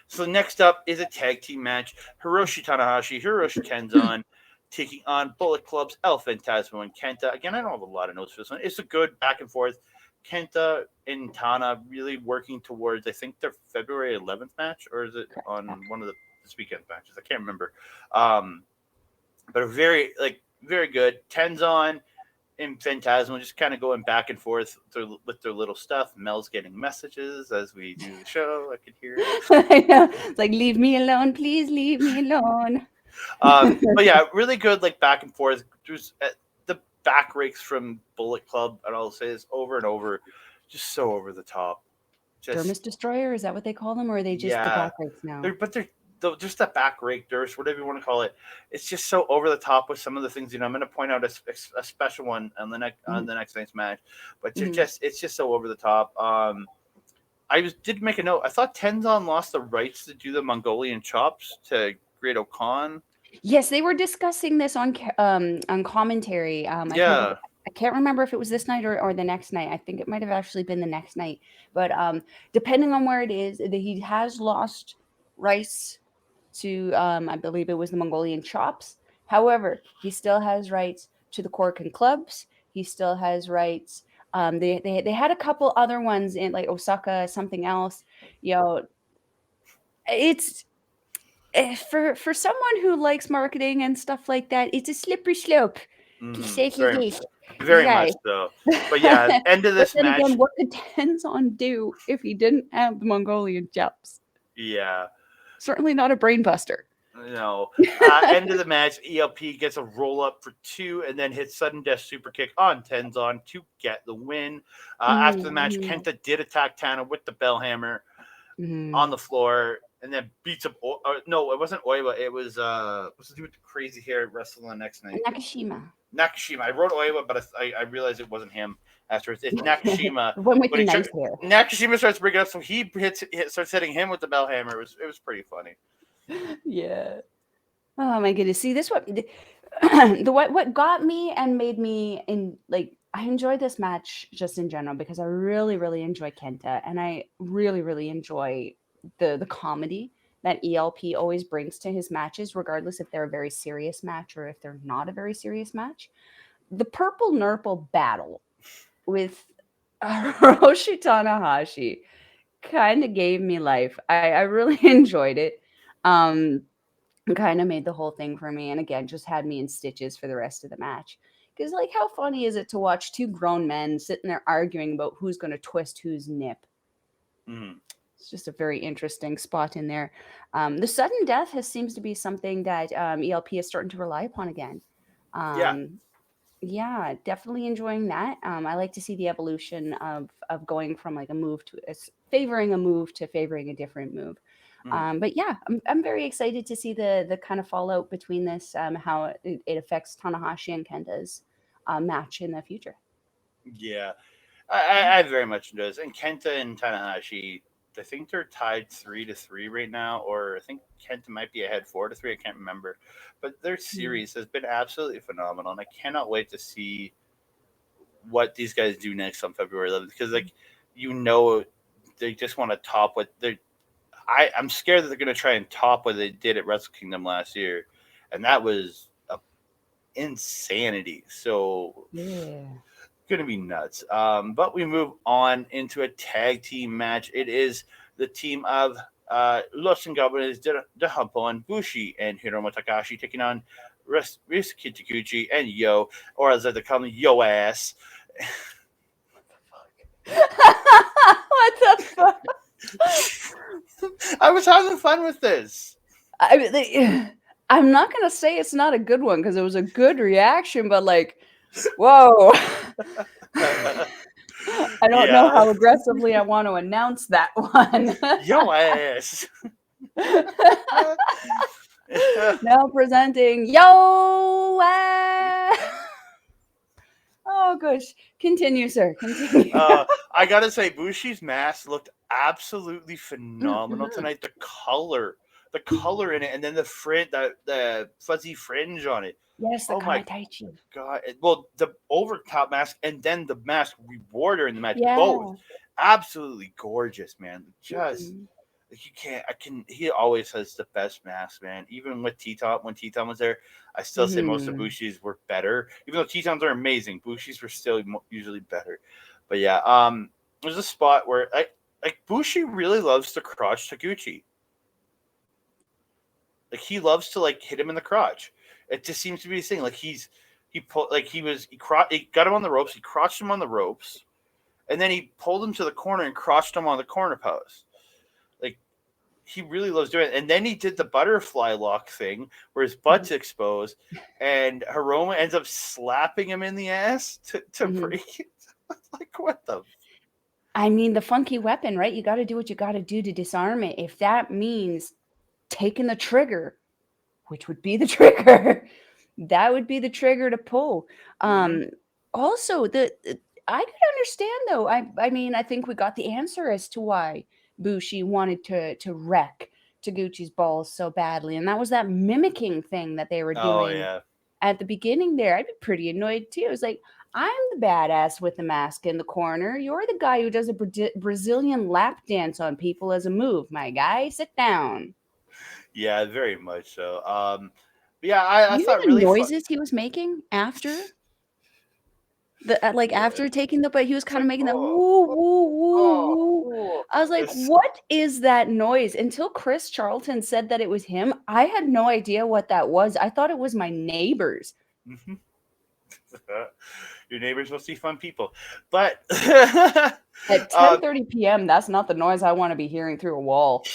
So next up is a tag team match. Hiroshi Tanahashi, Hiroshi Tenzan taking on Bullet Club's El Phantasmo and Kenta. Again, I don't have a lot of notes for this one. It's a good back and forth. Kenta and Tana really working towards, I think, their February 11th match, or is it on one of this weekend matches? I can't remember. Um, but a very good. Tenzan and Phantasmo just kind of going back and forth with their little stuff. Mel's getting messages as we do the show. I could hear it. I know. It's like, leave me alone, please leave me alone. But yeah, really good, like back and forth. There's the back rakes from Bullet Club, and I'll say this over and over, just so over the top. Dermis Just Destroyer, is that what they call them, or are they just the yeah, back rakes now? they're just that back rake, Durst, whatever you want to call it. It's just so over the top with some of the things. I'm going to point out a special one on Mhm, the next night's match, but mhm. it's just so over the top. Did make a note. I thought Tenzon lost the rights to do the Mongolian chops to Great Okan. Yes, they were discussing this on commentary. I think Yeah. I can't remember if it was this night or the next night. I think it might have actually been the next night. But depending on where it is, he has lost rights to I believe it was the Mongolian chops. However, he still has rights to the cork and clubs. He still has rights. They had a couple other ones in like Osaka, something else. You know, it's for someone who likes marketing and stuff like that, it's a slippery slope. To say the Very, least. very Okay. much so. But yeah, end of But this then match. again, what could Tenzon do if he didn't have the Mongolian chops? Yeah. Certainly not a brain buster. No. End of the match, ELP gets a roll up for two and then hits sudden death super kick on Tenzon to get the win. After the match, Mhm, Kenta did attack Tana with the bell hammer on mhm. the floor and then beats up. No, it wasn't Oiwa. It was the dude with the crazy hair wrestling the next night. Nakashima. Nakashima. I wrote Oiwa, but I realized it wasn't him afterwards. It's Nakashima. The one with But the nice hair. Nakashima starts breaking up, so he starts hitting him with the bell hammer. It was pretty funny. Yeah. Oh my goodness. See, this what the what got me and made me in like I enjoyed this match just in general because I really enjoy Kenta and I really enjoy the comedy that ELP always brings to his matches, regardless if they're a very serious match or if they're not a very serious match. The Purple Nurple battle with Hiroshi Tanahashi kind of gave me life. I really enjoyed it. Um, kind of made the whole thing for me, and again, just had me in stitches for the rest of the match. Because, like, how funny is it to watch two grown men sitting there arguing about who's going to twist whose nip? Mm. It's just a very interesting spot in there. The sudden death seems to be something that ELP is starting to rely upon again. Yeah. Um, yeah, definitely enjoying that. I like to see the evolution of going from like a move to favoring a move to favoring a different move. Mm. But yeah, I'm very excited to see the kind of fallout between this, how it affects Tanahashi and Kenta's match in the future. Yeah. I very much enjoy this. And Kenta and Tanahashi, I think they're tied 3-3 right now, or I think Kenta might be ahead 4-3. I can't remember, but their Mm. series has been absolutely phenomenal, and I cannot wait to see what these guys do next on February 11th. Because they just want to top what they. I'm scared that they're going to try and top what they did at Wrestle Kingdom last year, and that was insanity. So Yeah. going to be nuts. But we move on into a tag team match. It is the team of Los Ingobernables de Japón, Bushi and Hiromu Takahashi taking on Ryosuke Taguchi and Yo, or as they call me, Yo Ass. What the fuck? I was having fun with this. I mean, I'm not gonna say it's not a good one because it was a good reaction, but like, whoa. I don't know Yeah. how aggressively I want to announce that one. Yo Ass. Now presenting Yo! Oh gosh, continue, sir. Continue. I gotta say, Bushi's mask looked absolutely phenomenal tonight. The color in it, and then the fuzzy fringe on it. Yes, the Oh my Taichi. god! Well, the over top mask and then the mask we wore during the match, both Yeah. absolutely gorgeous, man. Just Mhm. Like you can't. I can. He always has the best mask, man. Even with T-Tom, when T-Tom was there, I still say most of Bushi's were better. Even though T-Toms are amazing, Bushi's were still usually better. But yeah, there's a spot where like Bushi really loves to crotch Taguchi. Like he loves to like hit him in the crotch. It just seems to be his thing. Like he pulled like he got him on the ropes. He crotched him on the ropes, and then he pulled him to the corner and crotched him on the corner post. Like he really loves doing it. And then he did the butterfly lock thing where his butt's exposed, and Hiromu ends up slapping him in the ass to break it. Like what the? I mean, the funky weapon, right? You got to do what you got to do to disarm it. If that means taking the trigger, which would be the trigger, that would be the trigger to pull. Also, I could understand though. I mean, I think we got the answer as to why Bushi wanted to wreck Taguchi's balls so badly, and that was that mimicking thing that they were doing at the beginning there. I'd be pretty annoyed too. It was like, I'm the badass with the mask in the corner. You're the guy who does a Brazilian lap dance on people as a move, my guy. Sit down. Yeah, very much so. But yeah, I You know thought the really fun. noises he was making after after Yeah. taking the, but he was It's kind of like, making that woo woo woo woo. oh. I was like, It's, what is that noise? Until Chris Charlton said that it was him, I had no idea what that was. I thought it was my neighbors. Your neighbors must be fun people, but At 10:30 p.m., that's not the noise I want to be hearing through a wall.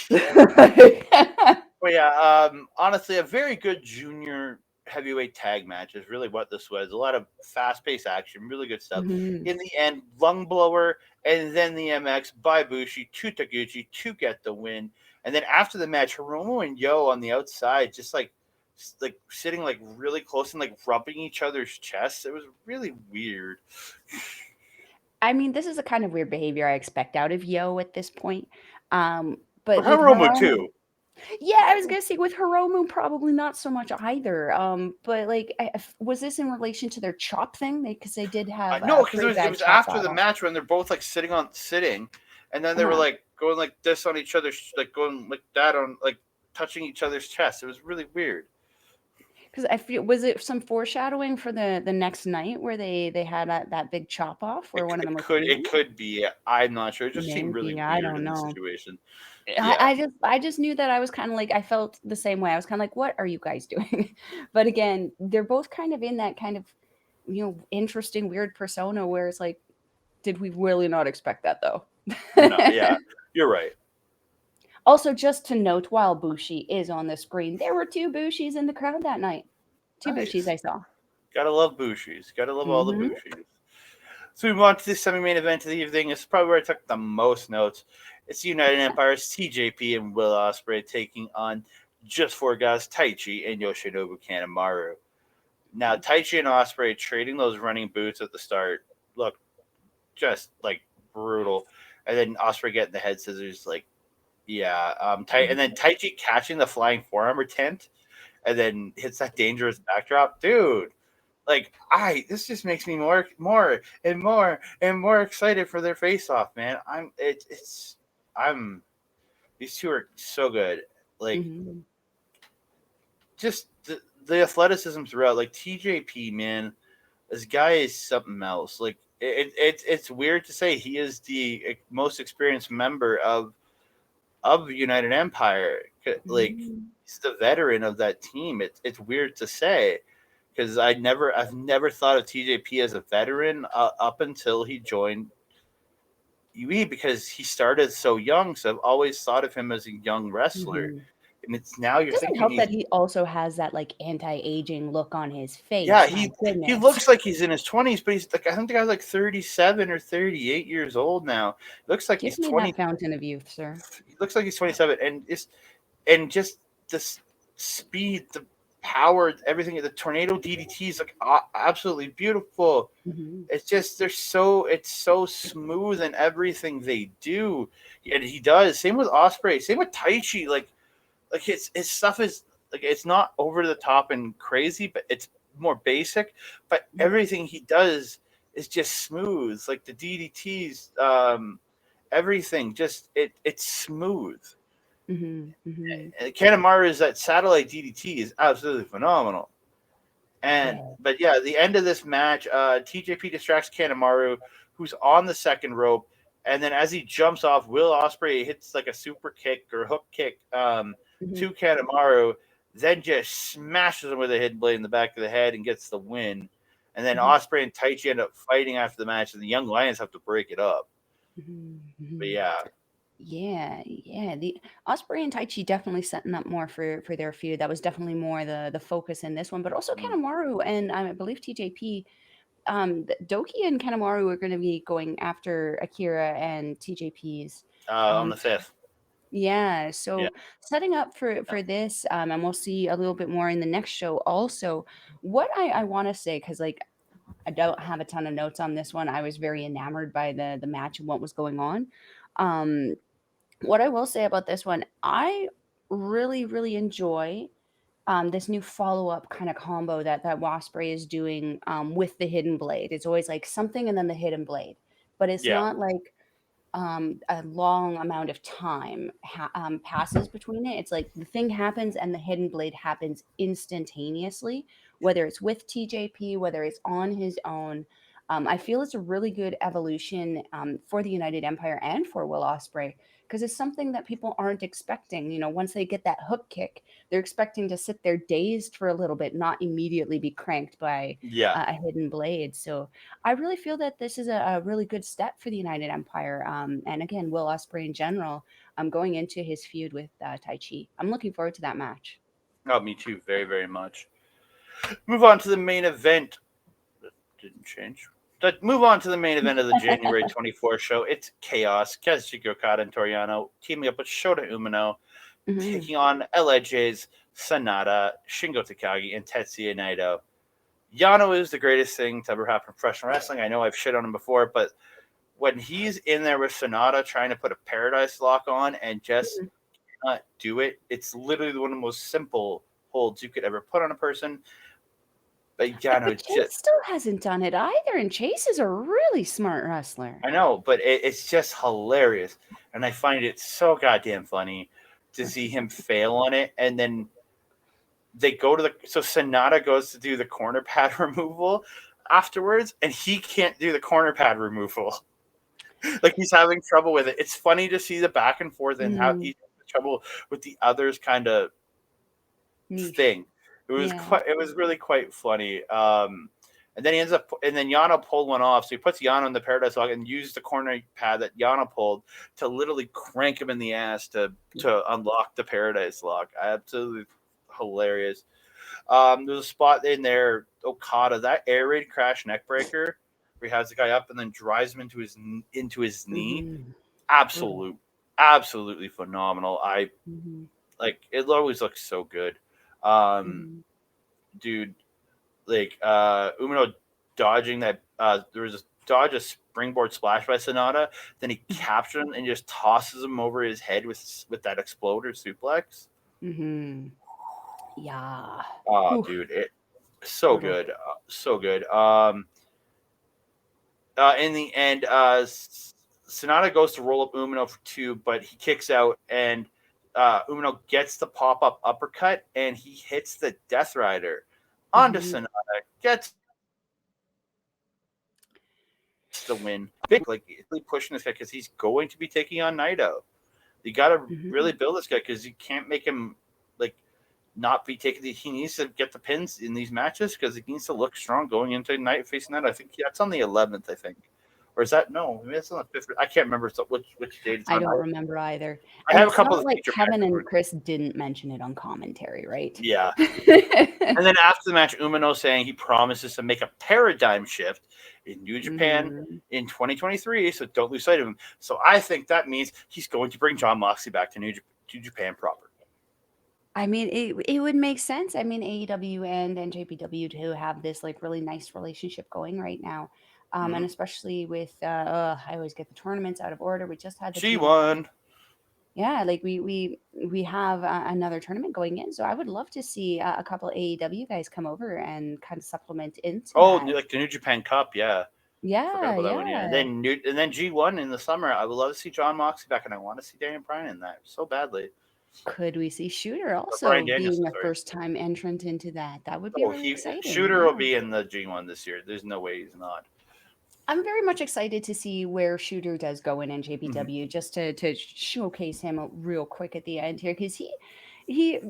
But yeah, honestly, a very good junior heavyweight tag match is really what this was. A lot of fast-paced action, really good stuff. In the end, lung blower and then the MX by Bushi to Taguchi to get the win. And then after the match, Hiromu and Yoh on the outside, just like sitting like really close and like rubbing each other's chests. It was really weird. I mean, this is the kind of weird behavior I expect out of Yoh at this point. But Or with Hiromu Hiromu, too. yeah, I was gonna say with Hiromu, probably not so much either. But like, was this in relation to their chop thing? Because they did have No, a because pretty it bad was chop after the battle. match when they're both like sitting, and then they were like going like this on each other's like going like that on like touching each other's chest. It was really weird. Because I feel, was it some foreshadowing for the next night where they had that big chop off where one of them was It bleeding? could be. I'm not sure. It just seemed really Maybe, I weird don't in the know. situation. Yeah. I just knew that I was kind of like, I felt the same way. I was kind of like, what are you guys doing? But again, they're both kind of in that kind of, interesting, weird persona where it's like, did we really not expect that though? No. Yeah. You're right. Also, just to note, while Bushi is on the screen, there were two Bushis in the crowd that night. Two Bushis Nice. I saw. Gotta love Bushi's. Gotta love all the Mm-hmm. Bushi's. So we move on to the semi-main event of the evening. It's probably where I took the most notes. It's the United Empire's TJP and Will Ospreay taking on just four guys, Taichi and Yoshinobu Kanemaru. Now, Taichi and Ospreay trading those running boots at the start look just like brutal. And then Ospreay getting the head scissors, like, yeah. And then Taichi catching the flying forearm tent and then hits that dangerous backdrop. Dude, like this just makes me more and more excited for their face off, man. I'm these two are so good. Like just the athleticism throughout. Like TJP, man, this guy is something else. Like it's weird to say he is the most experienced member of United Empire. Like he's the veteran of that team. It's weird to say because I've never thought of TJP as a veteran up until he joined UE because he started so young. So I've always thought of him as a young wrestler, and it's now you're Doesn't thinking help that he also has that like anti-aging look on his face. yeah, My he goodness. looks like he's in his 20s, but he's like I think the guy's like 37 or 38 years old now. Looks like Give he's me 20. that fountain of youth, sir. He looks like he's 27, and just the speed, the power, everything. The tornado DDTs like absolutely beautiful. It's just it's so smooth in everything they do, and he does. Same with Ospreay. Same with Taichi. Like his stuff is like it's not over the top and crazy, but it's more basic. But everything he does is just smooth. Like the DDTs, everything just it's smooth. Kanemaru's that satellite DDT is absolutely phenomenal. But yeah, the end of this match, TJP distracts Kanemaru, who's on the second rope, and then as he jumps off, Will Ospreay hits like a super kick or hook kick to Kanemaru, then just smashes him with a hidden blade in the back of the head and gets the win. And then Ospreay and Taichi end up fighting after the match, and the Young Lions have to break it up. But yeah. The Ospreay and Taichi definitely setting up more for their feud. That was definitely more the focus in this one, but also Kanemaru and I believe TJP. Doki and Kanemaru are going to be going after Akira and TJP's On the 5th. Yeah, so setting up for this, and we'll see a little bit more in the next show. Also, what I want to say, because like I don't have a ton of notes on this one. I was very enamored by the match and what was going on. What I will say about this one, I really enjoy this new follow-up kind of combo that Ospreay is doing with the hidden blade. It's always like something and then the hidden blade, but it's not like a long amount of time passes between it. It's like the thing happens and the hidden blade happens instantaneously, whether it's with TJP, whether it's on his own. I feel it's a really good evolution for the United Empire and for Will Ospreay, because it's something that people aren't expecting. You know, once they get that hook kick, they're expecting to sit there dazed for a little bit, not immediately be cranked by a hidden blade. So I really feel that this is a really good step for the United Empire. And again, Will Ospreay in general, going into his feud with Taichi. I'm looking forward to that match. Oh, me too. Very, very much. Move on to the main event. That didn't change. But move on to the main event of the January 24th show. It's Chaos. Kazuchika Okada and Toru Yano teaming up with Shota Umino, taking on LJ's Sanada, Shingo Takagi, and Tetsuya Naito. Yano is the greatest thing to ever happen in professional wrestling. I know I've shit on him before, but when he's in there with Sanada trying to put a Paradise Lock on and just not do it, it's literally one of the most simple holds you could ever put on a person. But Yano Chase still hasn't done it either, and Chase is a really smart wrestler. I know, but it's just hilarious, and I find it so goddamn funny to see him fail on it, and then they go to so Sanada goes to do the corner pad removal afterwards, and he can't do the corner pad removal. Like he's having trouble with it. It's funny to see the back and forth and how he's having trouble with the others kind of thing. It was really quite funny. And then he ends up, and then Yano pulled one off. So he puts Yano in the Paradise Lock and used the corner pad that Yano pulled to literally crank him in the ass to unlock the Paradise Lock. Absolutely hilarious. There's a spot in there, Okada, that air raid crash neck breaker, where he has the guy up and then drives him into his knee. Absolutely phenomenal. Like it always looks so good. Dude, like Umino dodging that there was a springboard splash by Sanada, then he captured him and just tosses him over his head with that exploder suplex. Yeah. Oh, dude, it so good. So good. In the end, Sanada goes to roll up Umino for 2, but he kicks out and Umino gets the pop-up uppercut and he hits the Death Rider onto Sanada, gets the win. Big, like really pushing this guy because he's going to be taking on Naito. You got to really build this guy because you can't make him like not be taking. He needs to get the pins in these matches because he needs to look strong going into night facing that. I think that's on the 11th. I think. Or is that no? Maybe it's on the 5th. I can't remember which date it's on. I don't remember either. I have a couple of like Kevin and Chris didn't mention it on commentary, right? Yeah. And then after the match, Umino saying he promises to make a paradigm shift in New Japan in 2023, so don't lose sight of him. So I think that means he's going to bring Jon Moxley back to New Japan proper. I mean, it would make sense. I mean, AEW and NJPW to have this like really nice relationship going right now. And especially with I always get the tournaments out of order. We just had the G1. Yeah, like we have another tournament going in, so I would love to see a couple AEW guys come over and kind of supplement into that. Like the New Japan Cup, yeah. Yeah. And then G1 in the summer. I would love to see Jon Moxley back, and I want to see Daniel Bryan in that so badly. Could we see Shooter Bryan also Danielson, being a sorry. first-time entrant into that? That would be Oh, really exciting. Shooter Yeah. will be in the G1 this year. There's no way he's not. I'm very much excited to see where Shooter does go in Mm-hmm. NJPW, just to showcase him real quick at the end here, because he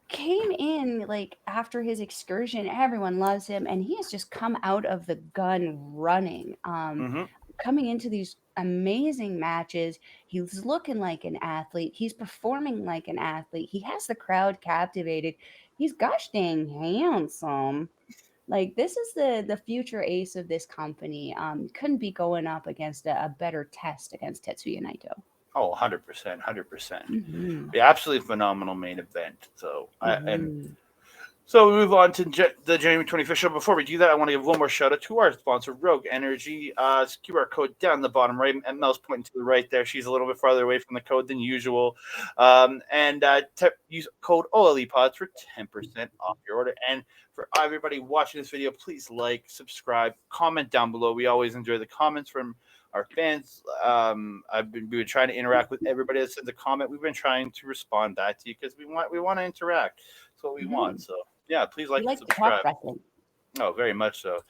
came in like after his excursion, everyone loves him, and he has just come out of the gun running. Mm-hmm. Coming into these amazing matches, he's looking like an athlete, he's performing like an athlete, he has the crowd captivated, he's gosh dang handsome. Like this is the future ace of this company. Couldn't be going up against a better test against Tetsuya Naito. Oh, 100%, 100%. Mm-hmm. The absolutely phenomenal main event. So Mm-hmm. so we move on to the January 25th show. Before we do that, I want to give one more shout out to our sponsor, Rogue Energy. QR code down the bottom right, and Mel's pointing to the right there. She's a little bit farther away from the code than usual. Use code OLEPODS for 10% off your order. And for everybody watching this video, please like, subscribe, comment down below. We always enjoy the comments from our fans. We've been trying to interact with everybody that sends a comment. We've been trying to respond back to you because we want to interact. That's what we want. So yeah, please We like and like to talk subscribe. wrestling. Oh, very much so.